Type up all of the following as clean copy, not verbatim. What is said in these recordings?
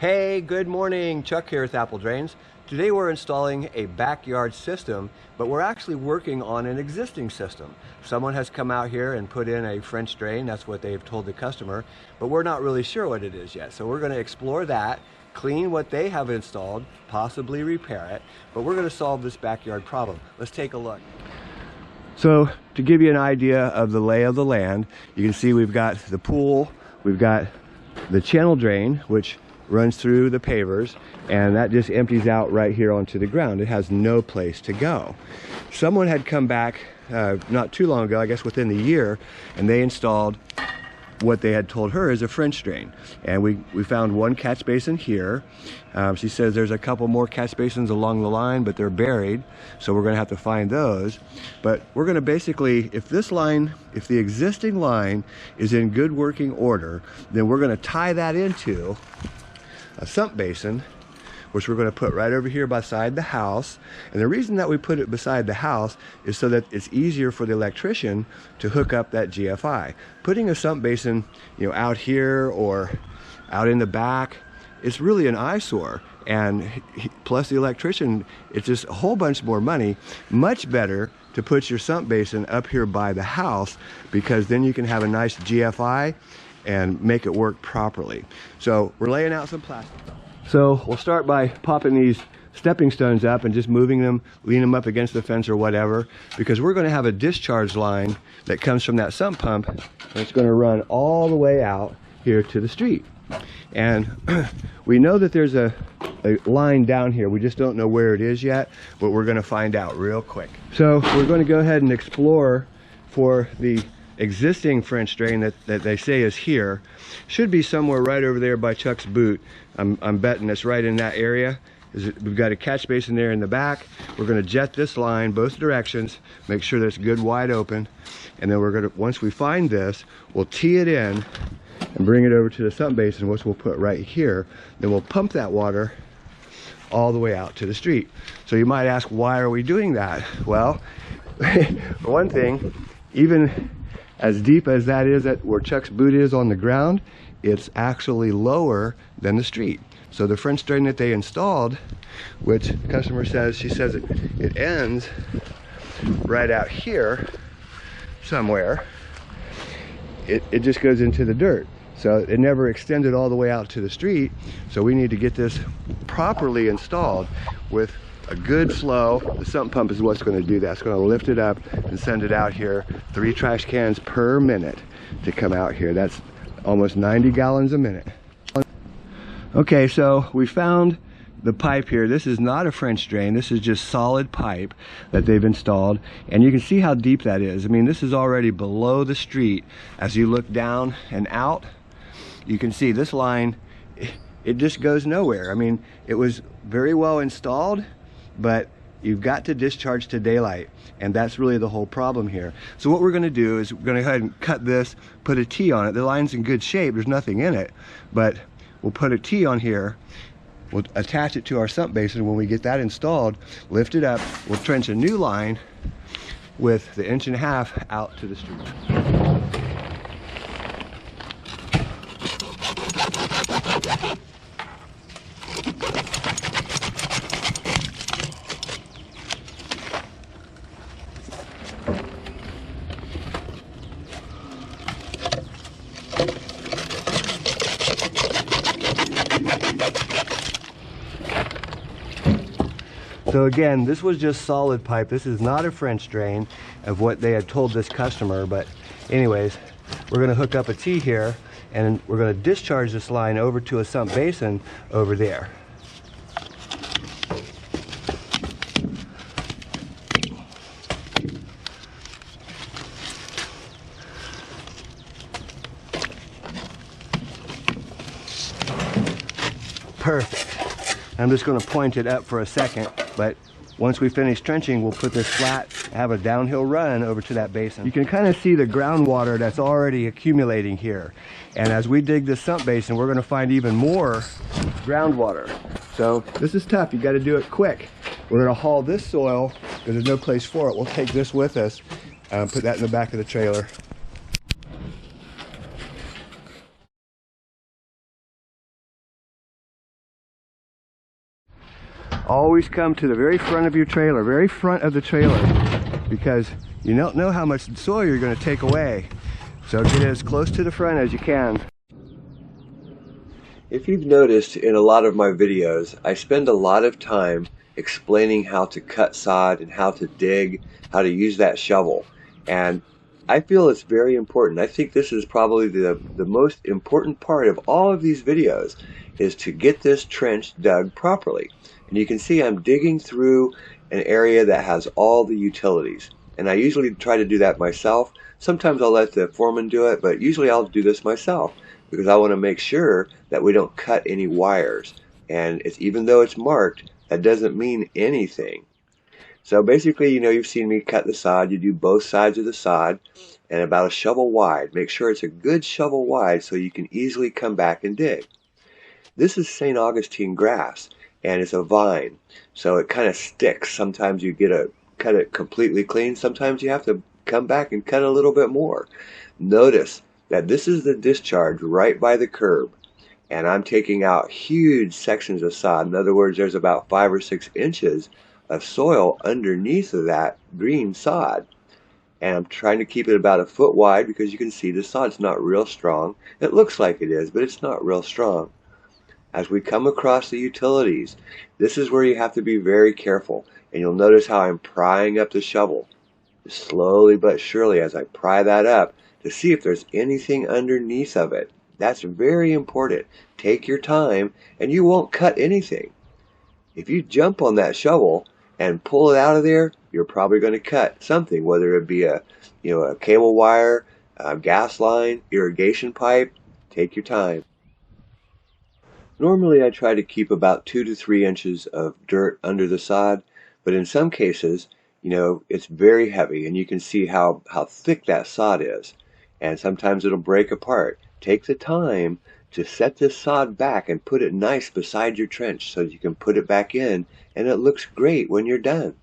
Hey, good morning. Chuck here with Apple Drains. Today we're installing a backyard system, but we're actually working on an existing system. Someone has come out here and put in a French drain. That's what they've told the customer, but we're not really sure what it is yet. So we're going to explore that, clean what they have installed, possibly repair it, but we're going to solve this backyard problem. Let's take a look. So to give you an idea of the lay of the land, you can see we've got the pool, we've got the channel drain, which runs through the pavers, and that just empties out right here onto the ground. It has no place to go. Someone had come back not too long ago, I guess within the year, and they installed what they had told her is a French drain. And we found one catch basin here. She says there's a couple more catch basins along the line, but they're buried, so we're gonna have to find those. But we're gonna basically, if the existing line is in good working order, then we're gonna tie that into a sump basin, which we're going to put right over here beside the house. And the reason that we put it beside the house is so that it's easier for the electrician to hook up that GFI. Putting a sump basin, out here or out in the back, it's really an eyesore. And plus the electrician, it's just a whole bunch more money. Much better to put your sump basin up here by the house, because then you can have a nice GFI and make it work properly. So we're laying out some plastic. So we'll start by popping these stepping stones up and just moving them, lean them up against the fence or whatever, because we're going to have a discharge line that comes from that sump pump, and it's going to run all the way out here to the street. And we know that there's a line down here. We just don't know where it is yet, but we're going to find out real quick. So we're going to go ahead and explore for the existing French drain that they say is here. Should be somewhere right over there by Chuck's boot. I'm betting it's right in that area. We've got a catch basin there in the back. We're going to jet this line both directions, make sure that it's good wide open, and then we're going to, once we find this, we'll tee it in and bring it over to the sump basin, which we'll put right here. Then we'll pump that water all the way out to the street. So you might ask, why are we doing that? Well, for one thing, even as deep as that is at where Chuck's boot is on the ground, it's actually lower than the street. So the French drain that they installed, which the customer says, she says it ends right out here somewhere, it just goes into the dirt. So it never extended all the way out to the street. So we need to get this properly installed with a good flow. The sump pump is what's going to do that. It's going to lift it up and send it out here. 3 trash cans per minute to come out here. That's almost 90 gallons a minute. Okay, so we found the pipe here. This is not a French drain. This is just solid pipe that they've installed. And you can see how deep that is. I mean, this is already below the street. As you look down and out, you can see this line, it just goes nowhere. I mean, it was very well installed, but you've got to discharge to daylight, and that's really the whole problem here. So what we're going to do is we're going to go ahead and cut this, put a T on it. The line's in good shape, there's nothing in it, but we'll put a T on here. We'll attach it to our sump basin. When we get that installed, lift it up, we'll trench a new line with the 1.5 inches out to the street. So again, this was just solid pipe. This is not a French drain of what they had told this customer, but anyways, we're gonna hook up a T here and we're gonna discharge this line over to a sump basin over there. Perfect. I'm just going to point it up for a second, but once we finish trenching, we'll put this flat, have a downhill run over to that basin. You can kind of see the groundwater that's already accumulating here. And as we dig this sump basin, we're going to find even more groundwater. So this is tough. You got to do it quick. We're going to haul this soil because there's no place for it. We'll take this with us, put that in the back of the trailer. always come to the very front of your trailer, very front of the trailer, because you don't know how much soil you're going to take away. So get as close to the front as you can. If you've noticed in a lot of my videos, I spend a lot of time explaining how to cut sod and how to dig, how to use that shovel. And I feel it's very important. I think this is probably the most important part of all of these videos, is to get this trench dug properly. And you can see I'm digging through an area that has all the utilities. And I usually try to do that myself. Sometimes I'll let the foreman do it, but usually I'll do this myself because I want to make sure that we don't cut any wires. And even though it's marked, that doesn't mean anything. So basically, you know, you've seen me cut the sod. You do both sides of the sod and about a shovel wide. Make sure it's a good shovel wide so you can easily come back and dig. This is St. Augustine grass, and it's a vine, so it kind of sticks. Sometimes you cut it completely clean. Sometimes you have to come back and cut a little bit more. Notice that this is the discharge right by the curb, and I'm taking out huge sections of sod. In other words, there's about 5 or 6 inches of soil underneath of that green sod, and I'm trying to keep it about a foot wide because you can see the sod's not real strong. It looks like it is, but it's not real strong. As we come across the utilities, this is where you have to be very careful, and you'll notice how I'm prying up the shovel slowly but surely as I pry that up to see if there's anything underneath of it. That's very important. Take your time and you won't cut anything. If you jump on that shovel and pull it out of there, you're probably going to cut something, whether it be a cable wire, a gas line, irrigation pipe. Take your time. Normally I try to keep about 2 to 3 inches of dirt under the sod, but in some cases, you know, it's very heavy and you can see how thick that sod is, and sometimes it'll break apart. Take the time to set this sod back and put it nice beside your trench so that you can put it back in and it looks great when you're done.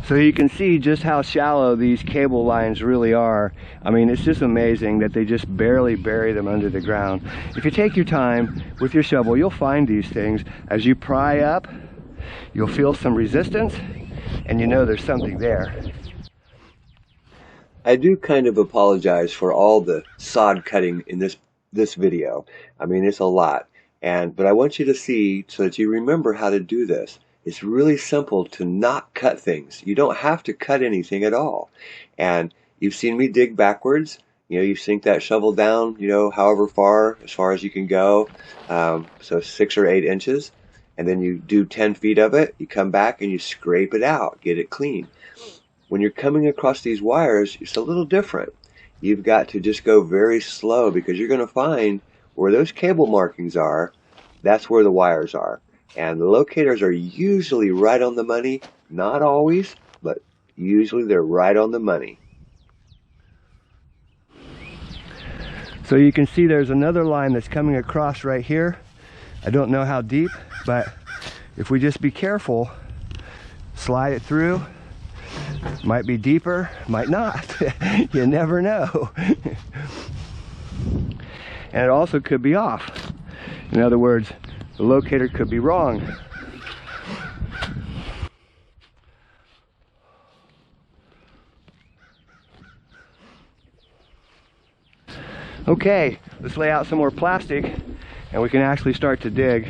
So you can see just how shallow these cable lines really are. I mean, it's just amazing that they just barely bury them under the ground. If you take your time with your shovel, you'll find these things. As you pry up, you'll feel some resistance and you know there's something there. I do kind of apologize for all the sod cutting in this video. I mean, it's a lot, but I want you to see so that you remember how to do this. It's really simple to not cut things. You don't have to cut anything at all. And you've seen me dig backwards. You know, you sink that shovel down, you know, however far, as far as you can go, so 6 or 8 inches, and then you do 10 feet of it. You come back and you scrape it out, get it clean. When you're coming across these wires, it's a little different. You've got to just go very slow because you're going to find where those cable markings are, that's where the wires are. And the locators are usually right on the money. Not always, but usually they're right on the money. So you can see there's another line that's coming across right here. I don't know how deep, but if we just be careful, slide it through. Might be deeper, might not. You never know. And it also could be off. In other words, the locator could be wrong. Okay, let's lay out some more plastic and we can actually start to dig.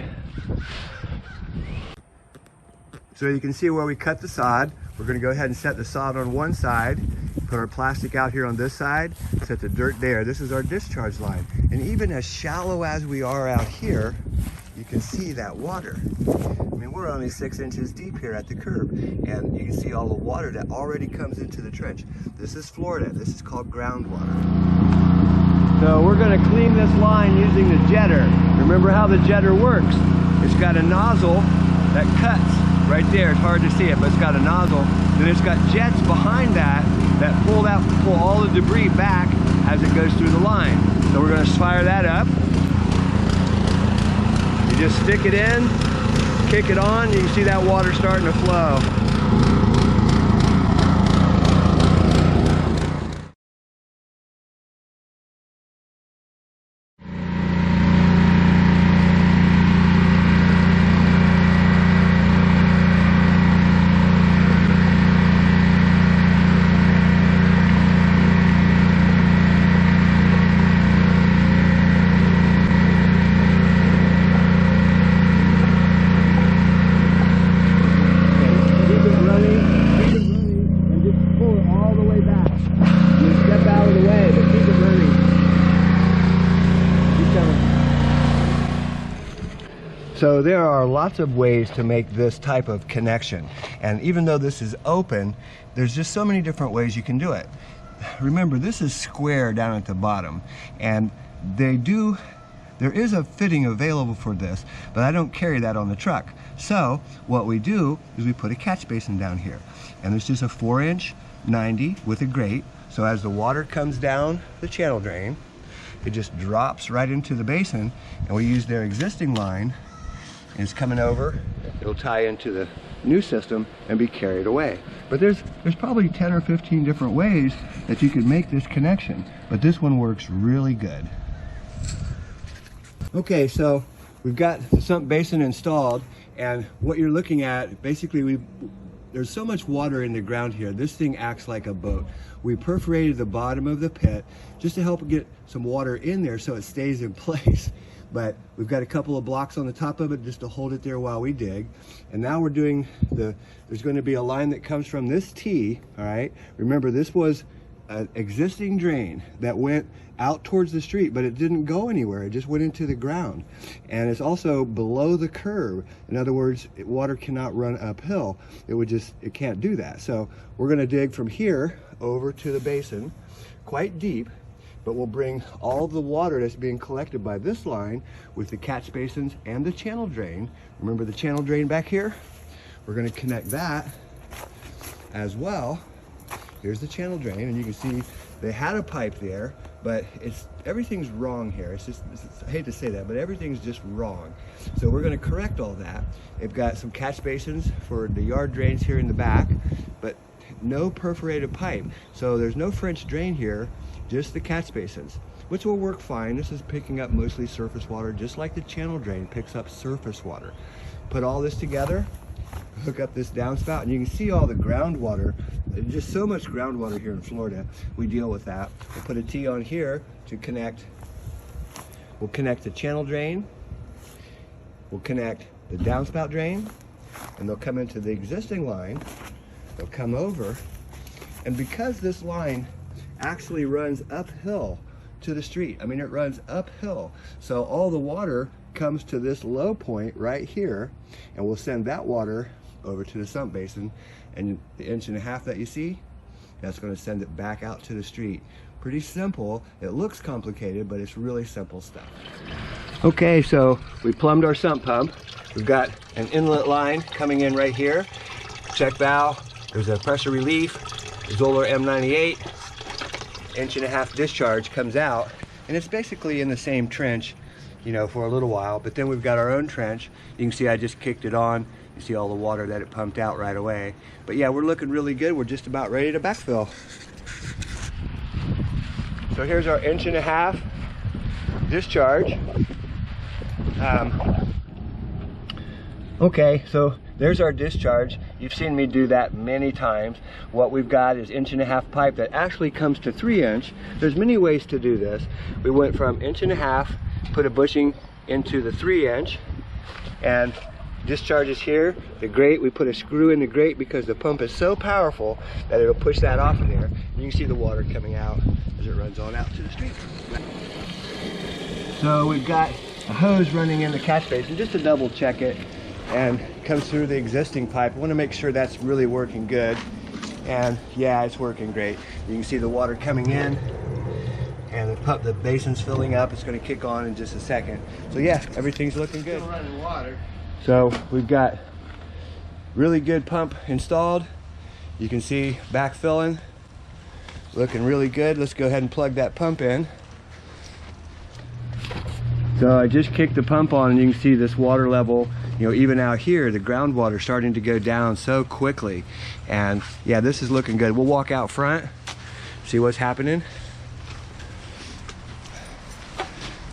So you can see where we cut the sod. We're going to go ahead and set the sod on one side, put our plastic out here on this side, set the dirt there. This is our discharge line. And even as shallow as we are out here, you can see that water. I mean, we're only 6 inches deep here at the curb, and you can see all the water that already comes into the trench. This is Florida. This is called groundwater. So we're going to clean this line using the jetter. Remember how the jetter works. It's got a nozzle that cuts right there. It's hard to see it, but it's got a nozzle. Then it's got jets behind that pull all the debris back as it goes through the line. So we're going to fire that up. You just stick it in, kick it on, you can see that water starting to flow. So there are lots of ways to make this type of connection. And even though this is open, there's just so many different ways you can do it. Remember, this is square down at the bottom, and there is a fitting available for this, but I don't carry that on the truck. So what we do is we put a catch basin down here, and it's just a 4-inch 90 with a grate. So as the water comes down the channel drain, it just drops right into the basin, and we use their existing line, and it's coming over. It'll tie into the new system and be carried away. But there's probably 10 or 15 different ways that you could make this connection, but this one works really good. Okay, so we've got the sump basin installed, and what you're looking at, basically there's so much water in the ground here, this thing acts like a boat. We perforated the bottom of the pit just to help get some water in there so it stays in place. But we've got a couple of blocks on the top of it just to hold it there while we dig. And now we're doing there's going to be a line that comes from this T, all right? Remember, this was an existing drain that went out towards the street, but it didn't go anywhere. It just went into the ground. And it's also below the curb. In other words, water cannot run uphill. It can't do that. So we're going to dig from here over to the basin, quite deep, but we'll bring all the water that's being collected by this line with the catch basins and the channel drain. Remember the channel drain back here? We're going to connect that as well. Here's the channel drain, and you can see they had a pipe there, but everything's wrong here. I hate to say that, but everything's just wrong. So we're going to correct all that. They've got some catch basins for the yard drains here in the back, but no perforated pipe. So there's no French drain here, just the catch basins, which will work fine. This is picking up mostly surface water, just like the channel drain picks up surface water. Put all this together, hook up this downspout, and you can see all the groundwater. There's just so much groundwater here in Florida. We deal with that. We'll put a T on here to connect. We'll connect the channel drain. We'll connect the downspout drain, and they'll come into the existing line. They'll come over, and because this line actually runs uphill to the street, I mean, it runs uphill, so all the water comes to this low point right here, and we'll send that water over to the sump basin, and the 1.5 inches that you see, that's going to send it back out to the street. Pretty simple. It looks complicated, but it's really simple stuff. Okay, so we plumbed our sump pump. We've got an inlet line coming in right here. Check valve. There's a pressure relief. Zoller M98. 1.5 inch discharge comes out, and it's basically in the same trench, you know, for a little while. But then we've got our own trench. You can see I just kicked it on. You see all the water that it pumped out right away. But yeah, we're looking really good. We're just about ready to backfill. So here's our 1.5 inch discharge. Okay, so there's our discharge. You've seen me do that many times. What we've got is 1.5 inch pipe that actually comes to 3 inch. There's many ways to do this. We went from 1.5 inch, put a bushing into the 3 inch, and discharges here. The grate, we put a screw in the grate because the pump is so powerful that it'll push that off of there. And you can see the water coming out as it runs on out to the street. So we've got a hose running in the catch basin just to double check it, and comes through the existing pipe. I want to make sure that's really working good, and yeah, it's working great. You can see the water coming in, and the basin's filling up. It's going to kick on in just a second. So yeah, everything's looking good. Still running water. So we've got really good pump installed. You can see backfilling, looking really good. Let's go ahead and plug that pump in. So I just kicked the pump on, and you can see this water level, you know, even out here, the groundwater starting to go down so quickly. And yeah, this is looking good. We'll walk out front, see what's happening.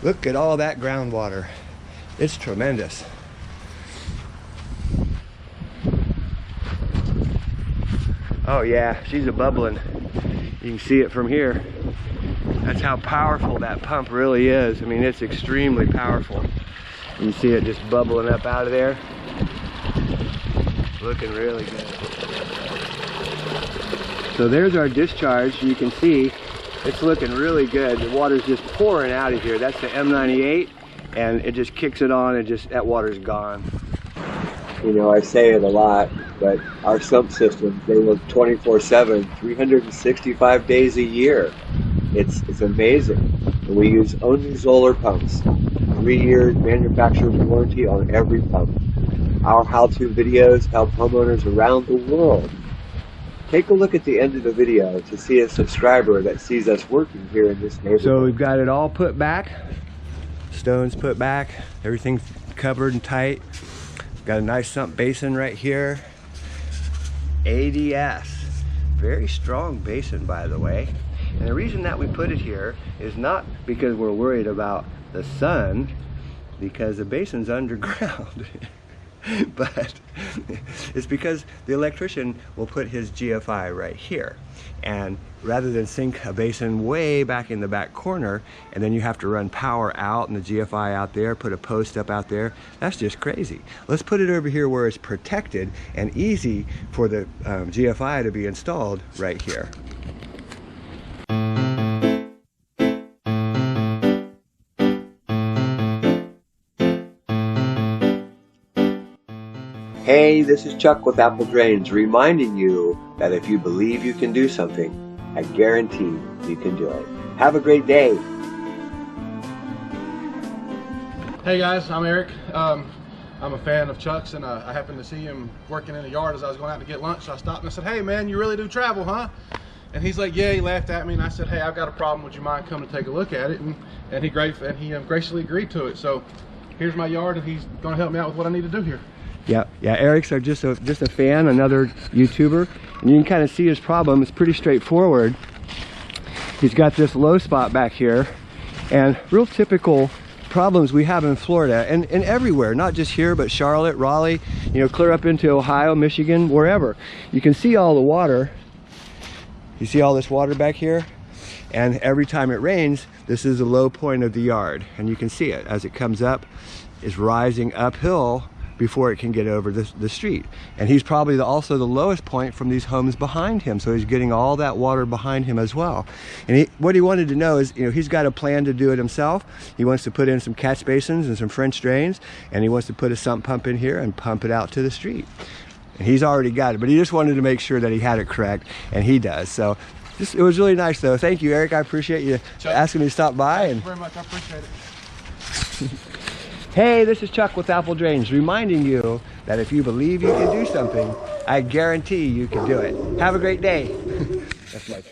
Look at all that groundwater. It's tremendous. Oh yeah, she's a bubbling. You can see it from here. That's how powerful that pump really is. I mean, it's extremely powerful. You see it just bubbling up out of there. Looking really good. So there's our discharge. You can see it's looking really good. The water's just pouring out of here. That's the M98, and it just kicks it on and just that water's gone. You know, I say it a lot, but our sump systems, they work 24/7, 365 days a year. It's amazing. And we use only Zoller pumps. 3 years manufacturer's warranty on every pump. Our how-to videos help homeowners around the world. Take a look at the end of the video to see a subscriber that sees us working here in this neighborhood. So we've got it all put back, stones put back, everything's covered and tight. Got a nice sump basin right here. ADS, very strong basin, by the way. And the reason that we put it here is not because we're worried about the sun, because the basin's underground. But it's because the electrician will put his GFI right here, and rather than sink a basin way back in the back corner and then you have to run power out and the GFI out there, put a post up out there, that's just crazy. Let's put it over here where it's protected and easy for the GFI to be installed right here. Hey, this is Chuck with Apple Drains, reminding you that if you believe you can do something, I guarantee you can do it. Have a great day. Hey guys, I'm Eric. I'm a fan of Chuck's, and I happened to see him working in the yard as I was going out to get lunch. So I stopped and I said, "Hey man, you really do travel, huh?" And he's like, "Yeah." He laughed at me and I said, "Hey, I've got a problem. Would you mind coming to take a look at it?" And he graciously agreed to it. So here's my yard, and he's going to help me out with what I need to do here. Yeah, Eric's just a fan, another YouTuber, and you can kind of see his problem. It's pretty straightforward. He's got this low spot back here, and real typical problems we have in Florida and everywhere, not just here, but Charlotte, Raleigh, you know, clear up into Ohio, Michigan, wherever. You can see all the water. You see all this water back here? And every time it rains, this is the low point of the yard, and you can see it as it comes up. It's rising uphill before it can get over the street, and he's probably also the lowest point from these homes behind him, so he's getting all that water behind him as well. And what he wanted to know is, you know, he's got a plan to do it himself. He wants to put in some catch basins and some French drains, and he wants to put a sump pump in here and pump it out to the street. And he's already got it, but he just wanted to make sure that he had it correct, and he does. So it was really nice though. Thank you, Eric. I appreciate you asking me to stop by. Thank you very much. I appreciate it. Hey, this is Chuck with Apple Drains, reminding you that if you believe you can do something, I guarantee you can do it. Have a great day. That's my